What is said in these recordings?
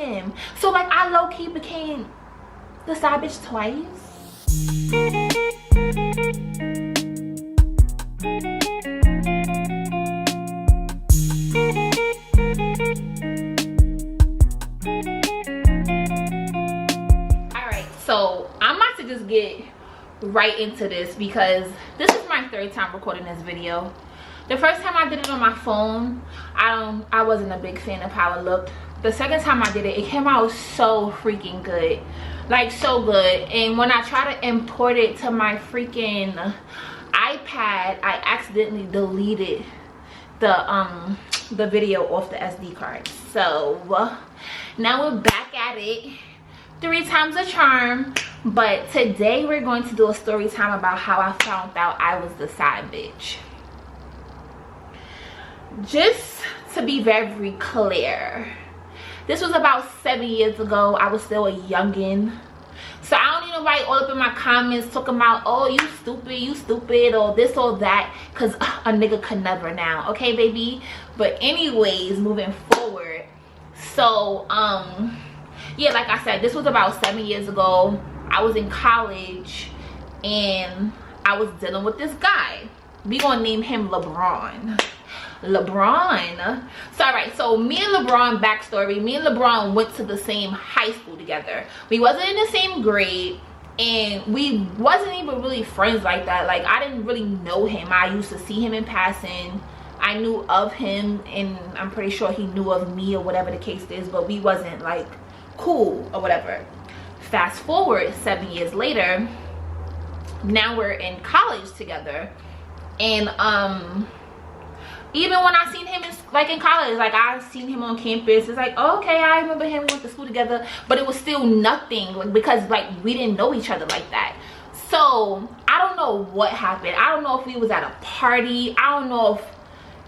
him. So like I low-key became the side bitch twice. Alright, so I'm about to just get right into this because this is my third time recording this video. The first time I did it on my phone, I wasn't a big fan of how it looked. The second time I did it, it came out so freaking good, like so good. And when I try to import it to my freaking iPad, I accidentally deleted the video off the SD card. So now we're back at it, 3 times a charm. But today we're going to do a story time about how I found out I was the side bitch. Just to be very clear, this was about 7 years ago. I was still a youngin'. So I don't need nobody all up in my comments talking about, oh, you stupid, or this or that, because a nigga could never now, okay, baby? But anyways, moving forward. So, yeah, like I said, this was about 7 years ago. I was in college, and I was dealing with this guy. We gonna name him LeBron. So all right, so me and LeBron, backstory, me and LeBron went to the same high school together. We wasn't in the same grade, and we wasn't even really friends like that. Like, I didn't really know him. I used to see him in passing. I knew of him, and I'm pretty sure he knew of me, or whatever the case is, but we wasn't like cool or whatever. Fast forward 7 years later, now we're in college together, and even when I seen him in college, like I seen him on campus, it's like, oh, okay, I remember him, we went to school together, but it was still nothing, like, because like we didn't know each other like that. So I don't know what happened. I don't know if we was at a party. I don't know if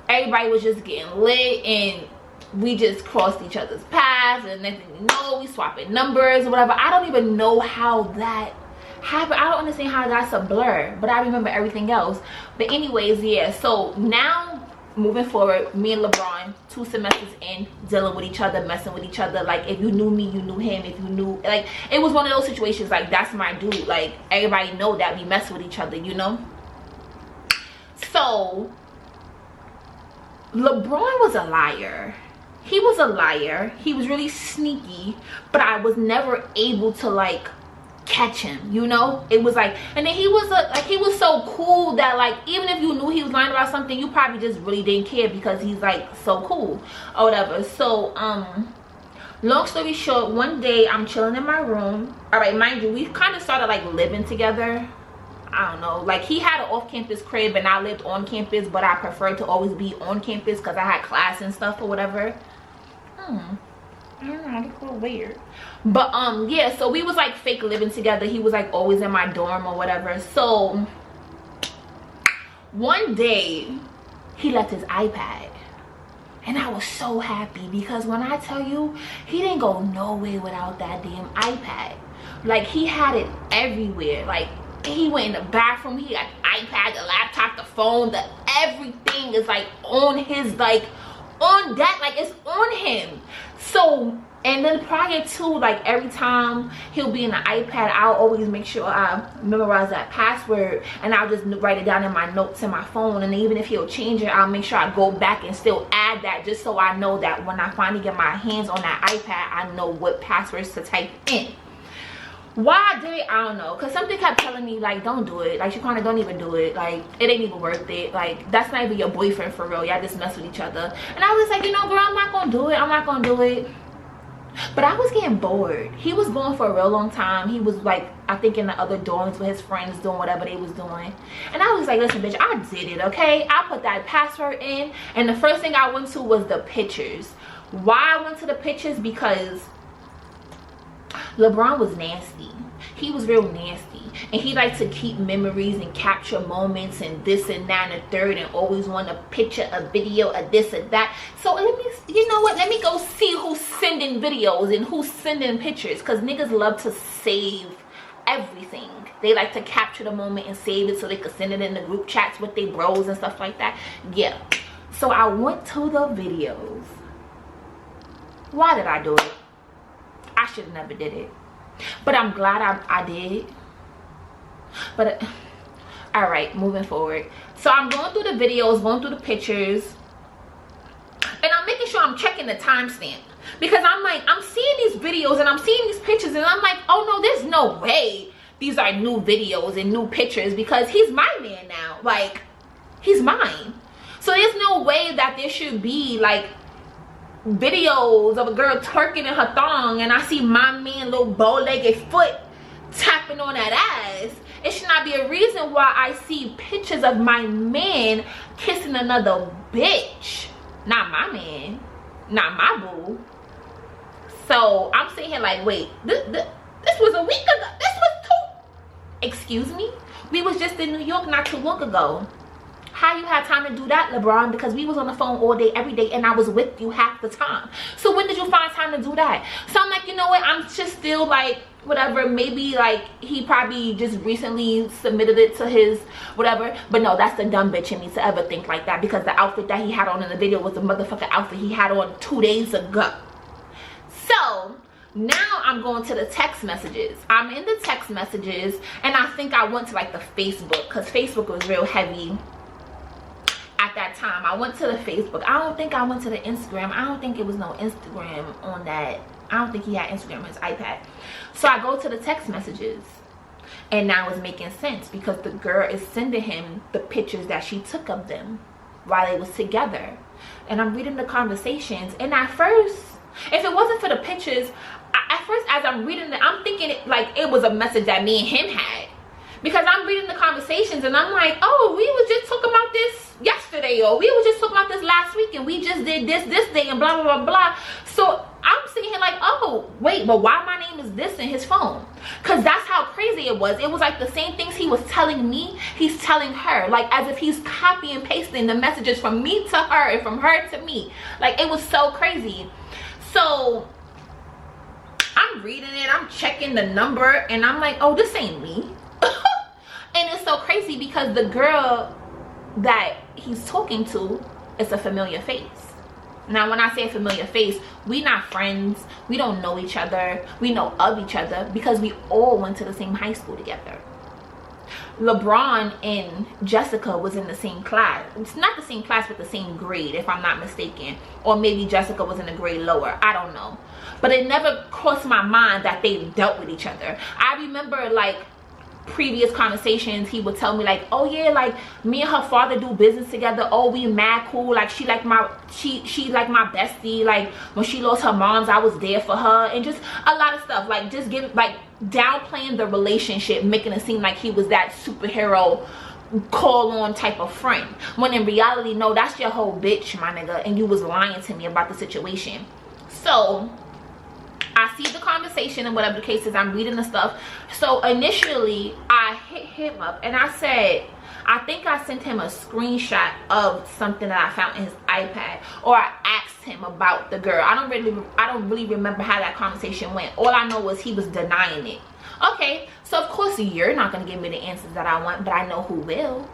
everybody was just getting lit and we just crossed each other's paths, and next thing you know, we swapping numbers or whatever. I don't even know how that happened. I don't understand how that's a blur, but I remember everything else. But anyways, yeah, so now moving forward, me and LeBron, 2 semesters in, dealing with each other, messing with each other. Like, if you knew me, you knew him. If you knew, like, it was one of those situations, like, that's my dude. Like, everybody know that we mess with each other, you know? So LeBron was a liar. He was a liar. He was really sneaky, but I was never able to like catch him, you know? It was like, and then he was so cool that like, even if you knew he was lying about something, you probably just really didn't care because he's like so cool or whatever. So long story short, one day I'm chilling in my room. All right, mind you, we kind of started like living together. I don't know, like he had an off-campus crib and I lived on campus, but I preferred to always be on campus because I had class and stuff or whatever. I don't know, it's a little weird. But yeah, so we was like fake living together. He was like always in my dorm or whatever. So one day he left his iPad, and I was so happy because when I tell you, he didn't go nowhere without that damn iPad. Like, he had it everywhere. Like, he went in the bathroom, he got the iPad, the laptop, the phone, the everything is like on his, like on that, like it's on him. So, and then prior to, like, every time he'll be in the iPad, I'll always make sure I memorize that password, and I'll just write it down in my notes in my phone. And even if he'll change it, I'll make sure I go back and still add that, just so I know that when I finally get my hands on that iPad, I know what passwords to type in. Why I did it, I don't know, because something kept telling me, like, don't do it. Like, you kind of don't even do it. Like, it ain't even worth it. Like, that's not even your boyfriend for real. Y'all just mess with each other. And I was like, you know, girl, I'm not gonna do it. I'm not gonna do it. But I was getting bored. He was going for a real long time. He was like, I think in the other dorms with his friends doing whatever they was doing. And I was like, listen, bitch, I did it, okay? I put that password in, and the first thing I went to was the pictures. Why I went to the pictures? Because LeBron was nasty. He was real nasty, and he liked to keep memories and capture moments and this and that and the third, and always want a picture, a video, a this and that. So let me, you know what, let me go see who's sending videos and who's sending pictures, because niggas love to save everything. They like to capture the moment and save it so they could send it in the group chats with their bros and stuff like that. Yeah, so I went to the videos. Why did I do it? should have never did it, but I'm glad I did. But all right, moving forward. So I'm going through the videos, going through the pictures, and I'm making sure I'm checking the timestamp, because I'm like, I'm seeing these videos and I'm seeing these pictures, and I'm like, oh no, there's no way these are new videos and new pictures, because he's my man now. Like, he's mine. So there's no way that there should be like videos of a girl twerking in her thong and I see my man little bow-legged foot tapping on that ass. It should not be a reason why I see pictures of my man kissing another bitch. Not my man, not my boo. So I'm sitting here like, wait, this was a week ago. This was 2. Excuse me? We was just in New York not too long ago. How you had time to do that, LeBron? Because we was on the phone all day, every day, and I was with you half the time. So when did you find time to do that? So I'm like, you know what? I'm just still like, whatever. Maybe like he probably just recently submitted it to his whatever. But no, that's the dumb bitch in me to ever think like that, because the outfit that he had on in the video was the motherfucking outfit he had on 2 days ago. So now I'm going to the text messages. I'm in the text messages, and I think I went to like the Facebook, because Facebook was real heavy at that time. I went to the Facebook. I don't think I went to the Instagram. I don't think it was no Instagram on that. I don't think he had Instagram on his iPad. So I go to the text messages, and now it's making sense, because the girl is sending him the pictures that she took of them while they was together. And I'm reading the conversations, and at first, if it wasn't for the pictures, at first as I'm reading it, I'm thinking it like it was a message that me and him had, because I'm reading the conversations and I'm like, oh, we was just talking about this yesterday, or we was just talking about this last week, and we just did this day, and blah blah blah blah. So I'm sitting here like, oh wait, but why my name is this in his phone? Because that's how crazy it was. It was like the same things he was telling me, he's telling her, like as if he's copy and pasting the messages from me to her and from her to me. Like, it was so crazy. So I'm reading it, I'm checking the number, and I'm like, oh, this ain't me. And it's so crazy because the girl that he's talking to is a familiar face. Now when I say a familiar face, we not friends, we don't know each other, we know of each other because we all went to the same high school together. LeBron and Jessica was in the same class. It's not the same class, but the same grade, if I'm not mistaken. Or maybe Jessica was in a grade lower, I don't know. But it never crossed my mind that they dealt with each other. I remember like previous conversations, he would tell me like, oh yeah, like me and her father do business together, oh we mad cool, like she like my bestie, like when she lost her moms I was there for her, and just a lot of stuff, like just give like downplaying the relationship, making it seem like he was that superhero call on type of friend, when in reality, no, that's your whole bitch, my nigga, and you was lying to me about the situation. So I see the conversation and whatever the case is, I'm reading the stuff. So initially I hit him up and I said, I think I sent him a screenshot of something that I found in his iPad, or I asked him about the girl. I don't really remember how that conversation went. All I know was he was denying it. Okay, so of course you're not going to give me the answers that I want, but I know who will.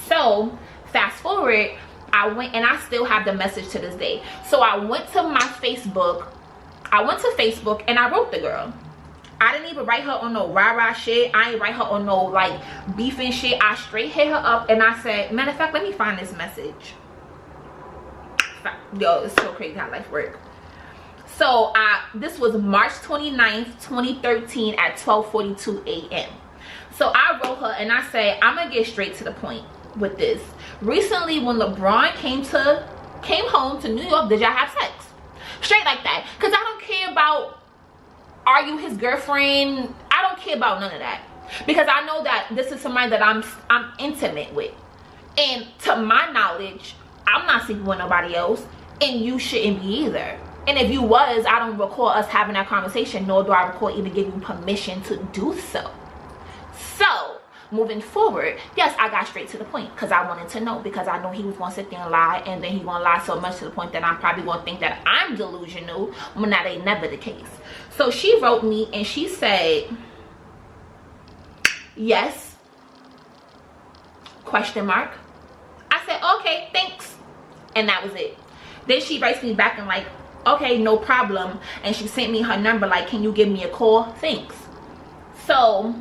So fast forward, I went, and I still have the message to this day. So I went to my Facebook. I went to Facebook and I wrote the girl. I didn't even write her on no rah-rah shit. I ain't write her on no like beefing shit. I straight hit her up and I said, matter of fact, let me find this message. Yo, it's so crazy how life works. So this was March 29th, 2013 at 12:42 a.m. So I wrote her and I said, I'm gonna get straight to the point with this. Recently when LeBron came home to New York, did y'all have sex? Straight like that, because I don't care about, are you his girlfriend? I don't care about none of that, because I know that this is somebody that I'm intimate with, and to my knowledge I'm not sleeping with nobody else, and you shouldn't be either. And if you was, I don't recall us having that conversation, nor do I recall even giving you permission to do so. So moving forward, yes, I got straight to the point because I wanted to know, because I know he was going to sit there and lie, and then he going to lie so much to the point that I'm probably going to think that I'm delusional, when that ain't never the case. So she wrote me and she said, yes, question mark. I said, okay, thanks. And that was it. Then she writes me back and like, okay, no problem. And she sent me her number, like, can you give me a call? Thanks. So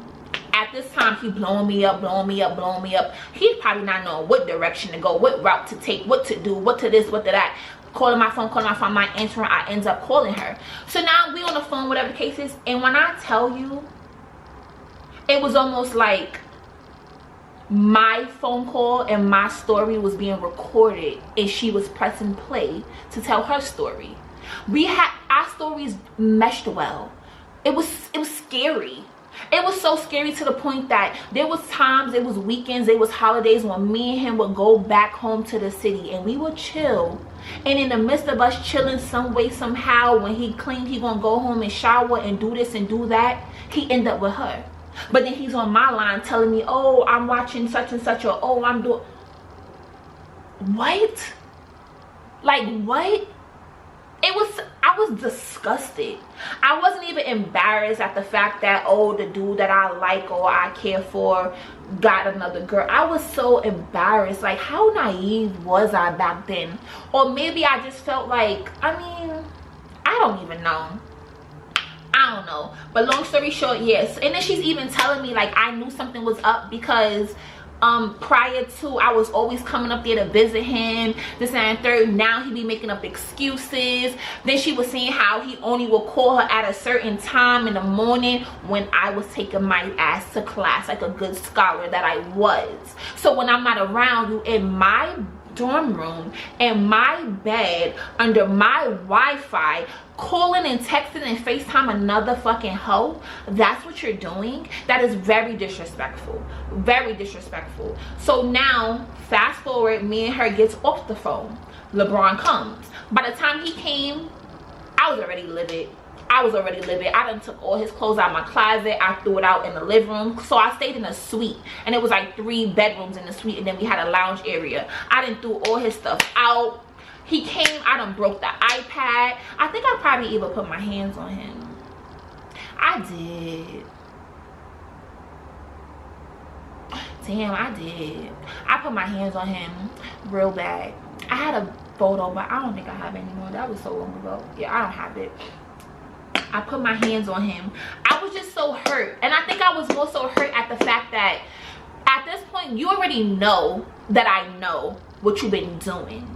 at this time, he blowing me up. He's probably not knowing what direction to go, what route to take, what to do, what to this, what to that. Calling my phone, not answering. I ends up calling her. So now we on the phone, whatever the case is. And when I tell you, it was almost like my phone call and my story was being recorded, and she was pressing play to tell her story. Our stories meshed well. It was scary. It was so scary to the point that there was times, it was weekends, it was holidays when me and him would go back home to the city and we would chill. And in the midst of us chilling some way, somehow, when he claimed he gonna go home and shower and do this and do that, he ended up with her. But then he's on my line telling me, oh, I'm watching such and such, or oh, I'm doing... What? Like, what? I was disgusted. I wasn't even embarrassed at the fact that, oh, the dude that I like or I care for got another girl. I was so embarrassed. Like, how naive was I back then? Or maybe I just felt like, I mean, I don't even know. I don't know. But long story short, yes. And then she's even telling me, like, I knew something was up because prior to, I was always coming up there to visit him, this and third. Now he be making up excuses. Then she was saying how he only will call her at a certain time in the morning when I was taking my ass to class, like a good scholar that I was. So when I'm not around, you in my dorm room, in my bed, under my Wi-Fi, calling and texting and FaceTime another fucking hoe, that's what you're doing? That is very disrespectful. Very disrespectful. So now, fast forward, me and her gets off the phone. LeBron comes. By the time he came, I was already livid. I done took all his clothes out of my closet. I threw it out in the living room. So I stayed in a suite, and it was like 3 bedrooms in the suite, and then we had a lounge area. I done threw all his stuff out. He came, I done broke the iPad. I think I probably even put my hands on him. I did. Damn, I did. I put my hands on him real bad. I had a photo, but I don't think I have it anymore. That was so long ago. Yeah, I don't have it. I put my hands on him. I was just so hurt. And I think I was more so hurt at the fact that at this point, you already know that I know what you've been doing.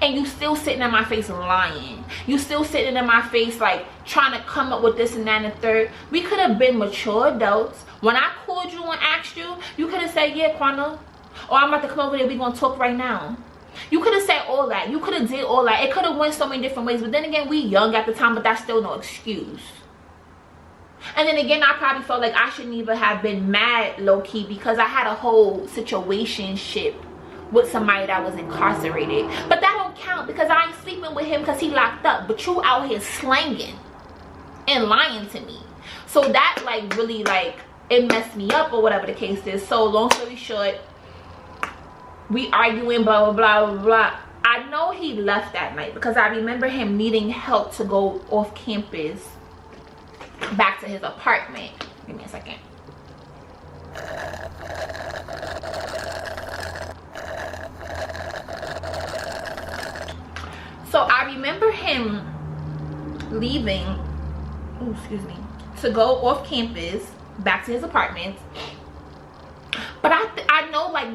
And you still sitting in my face lying. You still sitting in my face like trying to come up with this and that and the third. We could have been mature adults. When I called you and asked you, you could have said, yeah, Quana, or I'm about to come over there, we're going to talk right now. You could have said all that. You could have did all that. It could have went so many different ways. But then again, we young at the time, but that's still no excuse. And then again, I probably felt like I shouldn't even have been mad low-key because I had a whole situationship with somebody that was incarcerated. But that don't count because I ain't sleeping with him because he locked up. But you out here slanging and lying to me. So that like really like it messed me up or whatever the case is. So long story short, we arguing, blah, blah, blah, blah, blah. I know he left that night because I remember him needing help to go off campus back to his apartment. Give me a second. So I remember him leaving, oh, excuse me, to go off campus back to his apartment. But I know like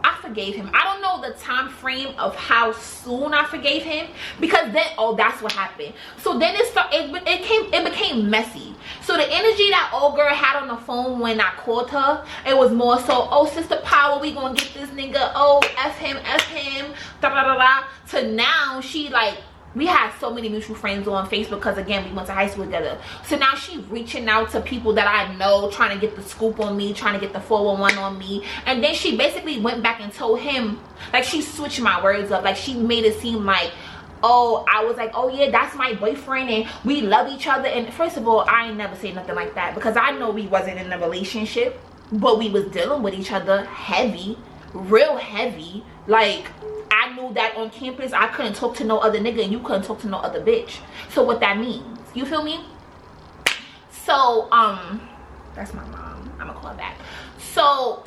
I forgave him. I don't know the time frame of how soon I forgave him because then, oh, that's what happened. So then it became messy. So the energy that old girl had on the phone when I called her, it was more so, oh, sister power, we gonna get this nigga, oh, F him, da da da da. To now she like, we had so many mutual friends on Facebook because again we went to high school together. So now she's reaching out to people that I know, trying to get the scoop on me, trying to get the 411 on me. And then she basically went back and told him, like she switched my words up, like she made it seem like, oh, I was like, oh yeah, that's my boyfriend and we love each other. And first of all, I ain't never say nothing like that because I know we wasn't in a relationship, but we was dealing with each other heavy, real heavy. Like I knew that on campus I couldn't talk to no other nigga and you couldn't talk to no other bitch. So what that means, you feel me? So that's my mom, I'm gonna call her back. So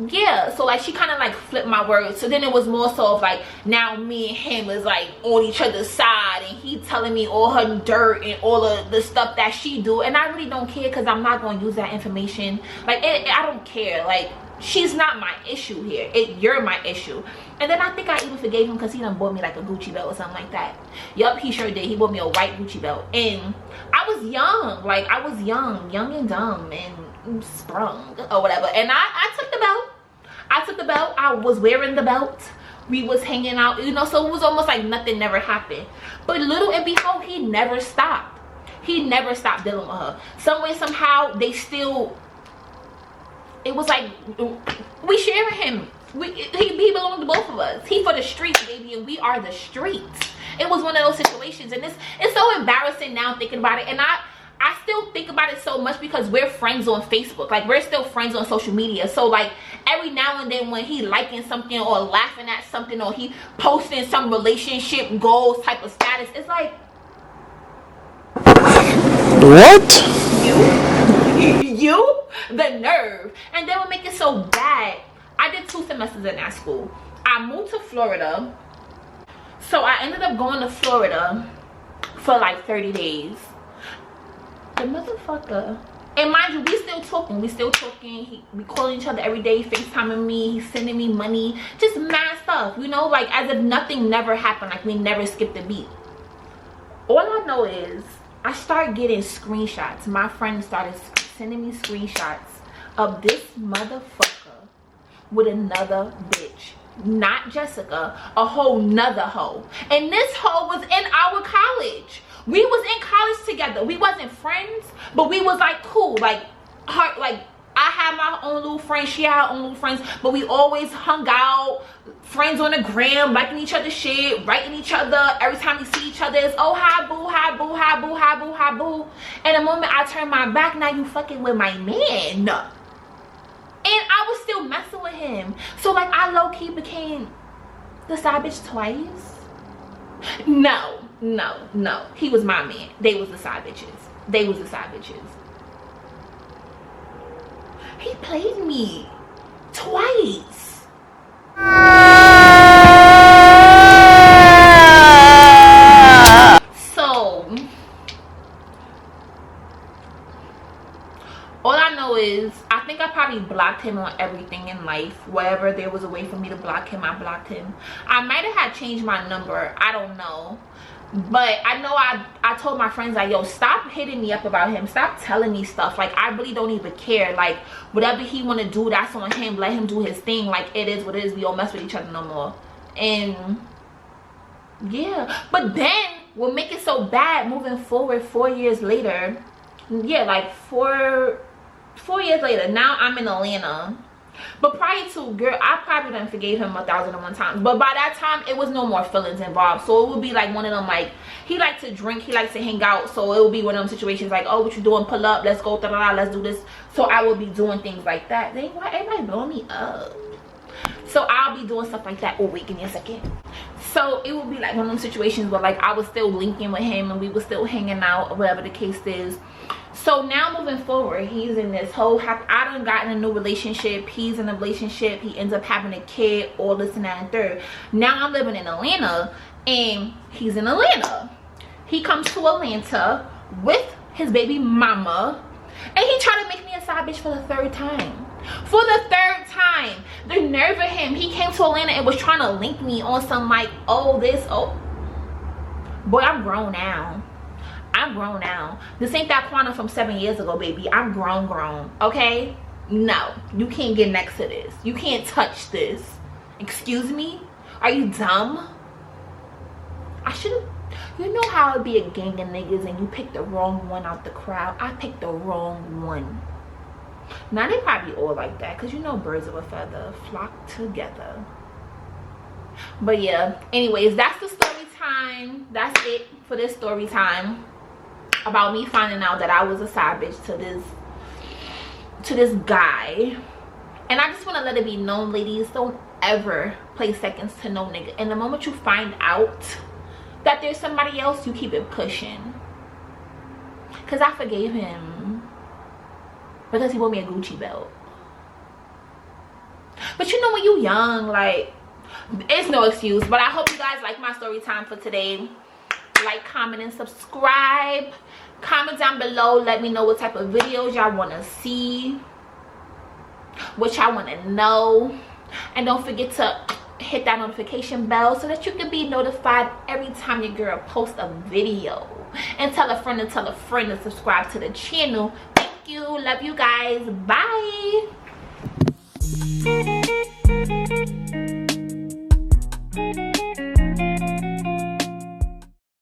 yeah, so like she kind of like flipped my words. So then it was more so of like, now me and him is like on each other's side, and he telling me all her dirt and all of the stuff that she do, and I really don't care, because I'm not going to use that information. Like I don't care. Like, she's not my issue here. You're my issue. And then I think I even forgave him because he done bought me like a Gucci belt or something like that. Yup, he sure did. He bought me a white Gucci belt. And I was young. Like, I was young and dumb and sprung or whatever. And I took the belt. I took the belt. I was wearing the belt. We was hanging out, you know, so it was almost like nothing never happened. But little and behold, he never stopped. He never stopped dealing with her. Some way, somehow, they still... It was like, we sharing him. He belonged to both of us. He for the streets, baby, and we are the streets. It was one of those situations, and it's so embarrassing now thinking about it. And I still think about it so much because we're friends on Facebook. Like, we're still friends on social media. So like every now and then when he liking something or laughing at something, or he posting some relationship goals type of status, it's like, what? You the nerve. And then what make it so bad, I did 2 semesters in that school. I moved to Florida, so I ended up going to Florida for like 30 days. The motherfucker, and mind you, we still talking. We calling each other every day, FaceTiming me. He's sending me money, just mad stuff, you know, like as if nothing never happened, like we never skipped a beat. All I know is I started getting screenshots. My friend started sending me screenshots of this motherfucker with another bitch. Not Jessica, a whole nother hoe. And this hoe was in our college. We was in college together. We wasn't friends, but we was like cool. Like her, like I had my own little friends, she had her own little friends, but we always hung out, friends on the gram, liking each other's shit, writing each other. Every time we see each other, it's, oh, hi boo, hi boo, hi boo, hi boo, hi boo. And the moment I turn my back, now you fucking with my man. And I was still messing with him. So like I low-key became the side bitch twice. No. He was my man. They was the side bitches. He played me twice. So all I know is I think I probably blocked him on everything in life. Wherever there was a way for me to block him, I blocked him. I might have had changed my number, I don't know. But I know I told my friends, like, yo, stop hitting me up about him. Stop telling me stuff. Like, I really don't even care. Like, whatever he want to do, that's on him. Let him do his thing. Like, it is what it is. We don't mess with each other no more. And yeah, but then what make it so bad moving forward 4 years later, yeah, like four years later, now I'm in Atlanta. But prior to, girl, I probably done forgave him 1,001 times. But by that time, it was no more feelings involved. So it would be like one of them, like, he likes to drink, he likes to hang out. So it would be one of them situations like, oh, what you doing? Pull up, let's go, let's do this. So I would be doing things like that. They, why everybody blowing me up? So I'll be doing stuff like that. Oh, wait, give me a second. So it would be like one of them situations where like I was still linking with him and we were still hanging out or whatever the case is. So now moving forward, he's in this whole I done gotten a new relationship. He's in a relationship. He ends up having a kid, all this and that and third. Now I'm living in Atlanta and he's in Atlanta. He comes to Atlanta with his baby mama and he tried to make me a side bitch for the 3rd time. For the 3rd time. The nerve of him. He came to Atlanta and was trying to link me on some like, oh, this, oh. Boy, I'm grown now. I'm grown now. This ain't that Quantum from 7 years ago, baby. I'm grown, okay? No, you can't get next to this. You can't touch this. Excuse me? Are you dumb? I should've, you know how it'd be a gang of niggas and you pick the wrong one out the crowd? I picked the wrong one. Now they probably all like that, because you know birds of a feather flock together. But yeah, anyways, that's the story time. That's it for this story time about me finding out that I was a side bitch to this guy. And I just want to let it be known, ladies, don't ever play seconds to no nigga. And the moment you find out that there's somebody else, you keep it pushing. Because I forgave him because he bought me a Gucci belt. But you know, when you young, like, it's no excuse. But I hope you guys like my story time for today. Like, comment, and subscribe. Comment down below, let me know what type of videos y'all want to see, what y'all want to know. And don't forget to hit that notification bell so that you can be notified every time your girl posts a video. And tell a friend to subscribe to the channel. Thank you, love you guys, bye.